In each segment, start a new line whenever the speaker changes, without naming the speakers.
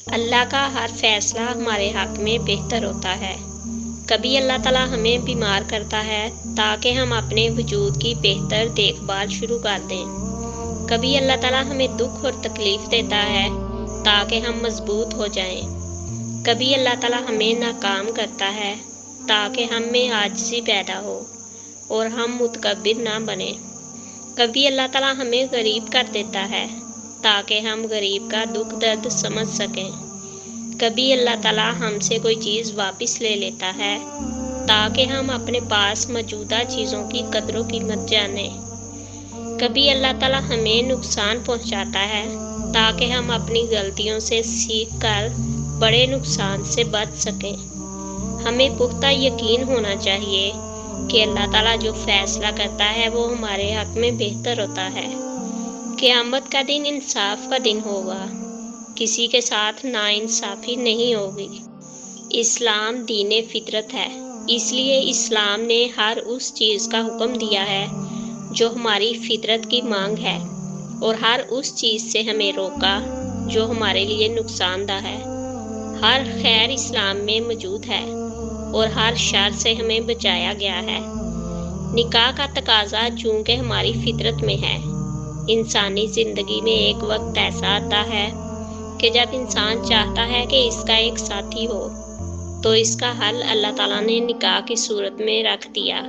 اللہ کا ہر فیصلہ ہمارے حق میں بہتر ہوتا ہے۔ کبھی اللہ تعالیٰ ہمیں بیمار کرتا ہے تاکہ ہم اپنے وجود کی بہتر دیکھ بھال شروع کر دیں۔ کبھی اللہ تعالیٰ ہمیں دکھ اور تکلیف دیتا ہے تاکہ ہم مضبوط ہو جائیں۔ کبھی اللہ تعالیٰ ہمیں ناکام کرتا ہے تاکہ ہم میں عاجزی پیدا ہو اور ہم متکبر نہ بنیں۔ کبھی اللہ تعالیٰ ہمیں غریب کر دیتا ہے تاکہ ہم غریب کا دکھ درد سمجھ سکیں۔ کبھی اللہ تعالیٰ ہم سے کوئی چیز واپس لے لیتا ہے تاکہ ہم اپنے پاس موجودہ چیزوں کی قدر و قیمت جانیں۔ کبھی اللہ تعالیٰ ہمیں نقصان پہنچاتا ہے تاکہ ہم اپنی غلطیوں سے سیکھ کر بڑے نقصان سے بچ سکیں۔ ہمیں پختہ یقین ہونا چاہیے کہ اللہ تعالیٰ جو فیصلہ کرتا ہے وہ ہمارے حق میں بہتر ہوتا ہے۔ قیامت کا دن انصاف کا دن ہوگا، کسی کے ساتھ ناانصافی نہیں ہوگی۔ اسلام دین فطرت ہے، اس لیے اسلام نے ہر اس چیز کا حکم دیا ہے جو ہماری فطرت کی مانگ ہے، اور ہر اس چیز سے ہمیں روکا جو ہمارے لیے نقصان دہ ہے۔ ہر خیر اسلام میں موجود ہے اور ہر شر سے ہمیں بچایا گیا ہے۔ نکاح کا تقاضا چونکہ ہماری فطرت میں ہے۔ انسانی زندگی میں ایک وقت ایسا آتا ہے کہ جب انسان چاہتا ہے کہ اس کا ایک ساتھی ہو، تو اس کا حل اللہ تعالیٰ نے نکاح کی صورت میں رکھ دیا۔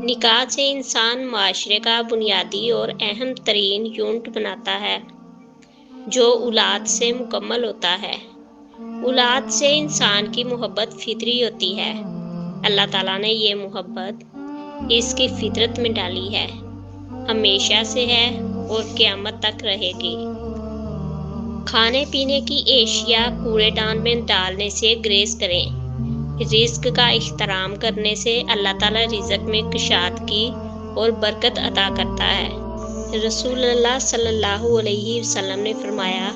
نکاح سے انسان معاشرے کا بنیادی اور اہم ترین یونٹ بناتا ہے جو اولاد سے مکمل ہوتا ہے۔ اولاد سے انسان کی محبت فطری ہوتی ہے۔ اللہ تعالیٰ نے یہ محبت اس کی فطرت میں ڈالی ہے، ہمیشہ سے ہے اور قیامت تک رہے گی۔ کھانے پینے کی اشیاء کوڑے دان میں ڈالنے سے گریز کریں۔ رزق کا احترام کرنے سے اللہ تعالیٰ رزق میں کشادگی اور برکت عطا کرتا ہے۔ رسول اللہ صلی اللہ علیہ وسلم نے فرمایا،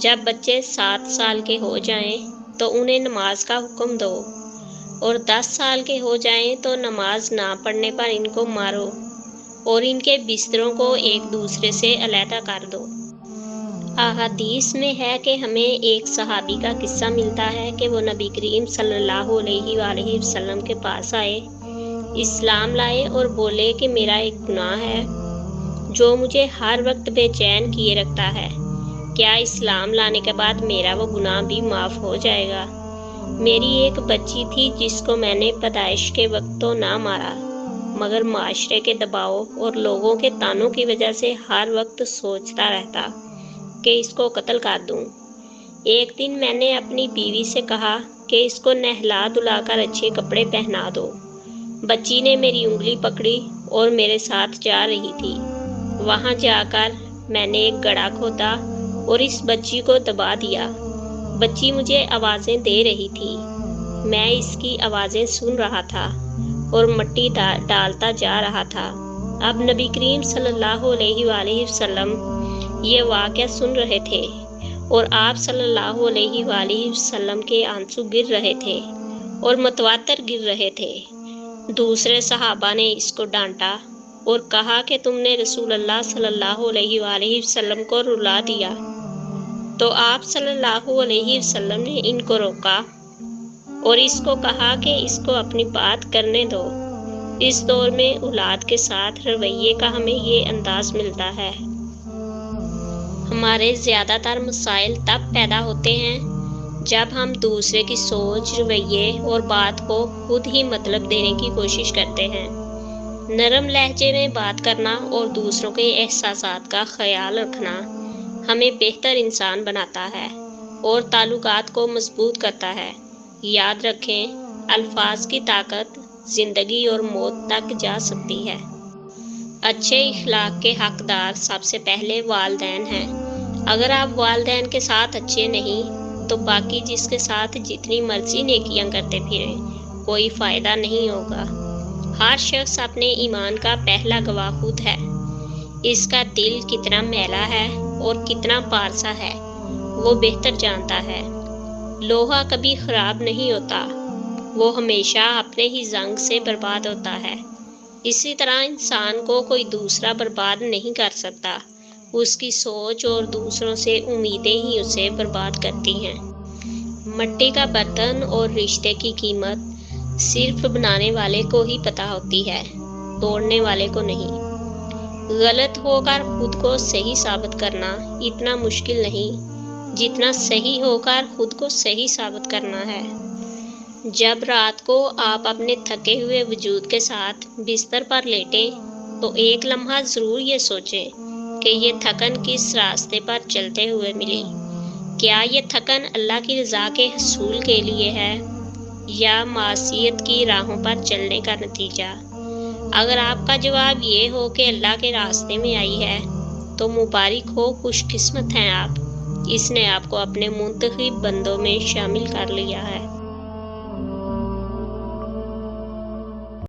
جب بچے 7 سال کے ہو جائیں تو انہیں نماز کا حکم دو، اور 10 سال کے ہو جائیں تو نماز نہ پڑھنے پر ان کو مارو اور ان کے بستروں کو ایک دوسرے سے علیحدہ کر دو۔ احادیث میں ہے کہ ہمیں ایک صحابی کا قصہ ملتا ہے کہ وہ نبی کریم صلی اللہ علیہ وآلہ وسلم کے پاس آئے، اسلام لائے اور بولے کہ میرا ایک گناہ ہے جو مجھے ہر وقت بے چین کیے رکھتا ہے، کیا اسلام لانے کے بعد میرا وہ گناہ بھی معاف ہو جائے گا؟ میری ایک بچی تھی جس کو میں نے پیدائش کے وقت تو نہ مارا، مگر معاشرے کے دباؤ اور لوگوں کے طعنوں کی وجہ سے ہر وقت سوچتا رہتا کہ اس کو قتل کر دوں۔ ایک دن میں نے اپنی بیوی سے کہا کہ اس کو نہلا دھلا کر اچھے کپڑے پہنا دو۔ بچی نے میری انگلی پکڑی اور میرے ساتھ جا رہی تھی۔ وہاں جا کر میں نے ایک گڑھا کھودا اور اس بچی کو دبا دیا۔ بچی مجھے آوازیں دے رہی تھی، میں اس کی آوازیں سن رہا تھا اور مٹی ڈالتا جا رہا تھا۔ اب نبی کریم صلی اللہ علیہ وآلہ وسلم یہ واقعہ سن رہے تھے اور آپ صلی اللہ علیہ وآلہ وسلم کے آنسو گر رہے تھے اور متواتر گر رہے تھے۔ دوسرے صحابہ نے اس کو ڈانٹا اور کہا کہ تم نے رسول اللہ صلی اللہ علیہ وآلہ وسلم کو رلا دیا۔ تو آپ صلی اللہ علیہ وسلم نے ان کو روکا اور اس کو کہا کہ اس کو اپنی بات کرنے دو۔ اس دور میں اولاد کے ساتھ رویے کا ہمیں یہ انداز ملتا ہے۔ ہمارے زیادہ تر مسائل تب پیدا ہوتے ہیں جب ہم دوسرے کی سوچ، رویے اور بات کو خود ہی مطلب دینے کی کوشش کرتے ہیں۔ نرم لہجے میں بات کرنا اور دوسروں کے احساسات کا خیال رکھنا ہمیں بہتر انسان بناتا ہے اور تعلقات کو مضبوط کرتا ہے۔ یاد رکھیں، الفاظ کی طاقت زندگی اور موت تک جا سکتی ہے۔ اچھے اخلاق کے حقدار سب سے پہلے والدین ہیں۔ اگر آپ والدین کے ساتھ اچھے نہیں تو باقی جس کے ساتھ جتنی مرضی نیکیاں کرتے پھریں کوئی فائدہ نہیں ہوگا۔ ہر شخص اپنے ایمان کا پہلا گواہ خود ہے۔ اس کا دل کتنا میلا ہے اور کتنا پارسا ہے وہ بہتر جانتا ہے۔ لوہا کبھی خراب نہیں ہوتا، وہ ہمیشہ اپنے ہی زنگ سے برباد ہوتا ہے۔ اسی طرح انسان کو کوئی دوسرا برباد نہیں کر سکتا، اس کی سوچ اور دوسروں سے امیدیں ہی اسے برباد کرتی ہیں۔ مٹی کا برتن اور رشتے کی قیمت صرف بنانے والے کو ہی پتہ ہوتی ہے، توڑنے والے کو نہیں۔ غلط ہو کر خود کو صحیح ثابت کرنا اتنا مشکل نہیں جتنا صحیح ہو کر خود کو صحیح ثابت کرنا ہے۔ جب رات کو آپ اپنے تھکے ہوئے وجود کے ساتھ بستر پر لیٹیں تو ایک لمحہ ضرور یہ سوچیں کہ یہ تھکن کس راستے پر چلتے ہوئے ملی۔ کیا یہ تھکن اللہ کی رضا کے حصول کے لیے ہے یا معصیت کی راہوں پر چلنے کا نتیجہ؟ اگر آپ کا جواب یہ ہو کہ اللہ کے راستے میں آئی ہے تو مبارک ہو، خوش قسمت ہیں آپ، اس نے آپ کو اپنے منتخب بندوں میں شامل کر لیا ہے۔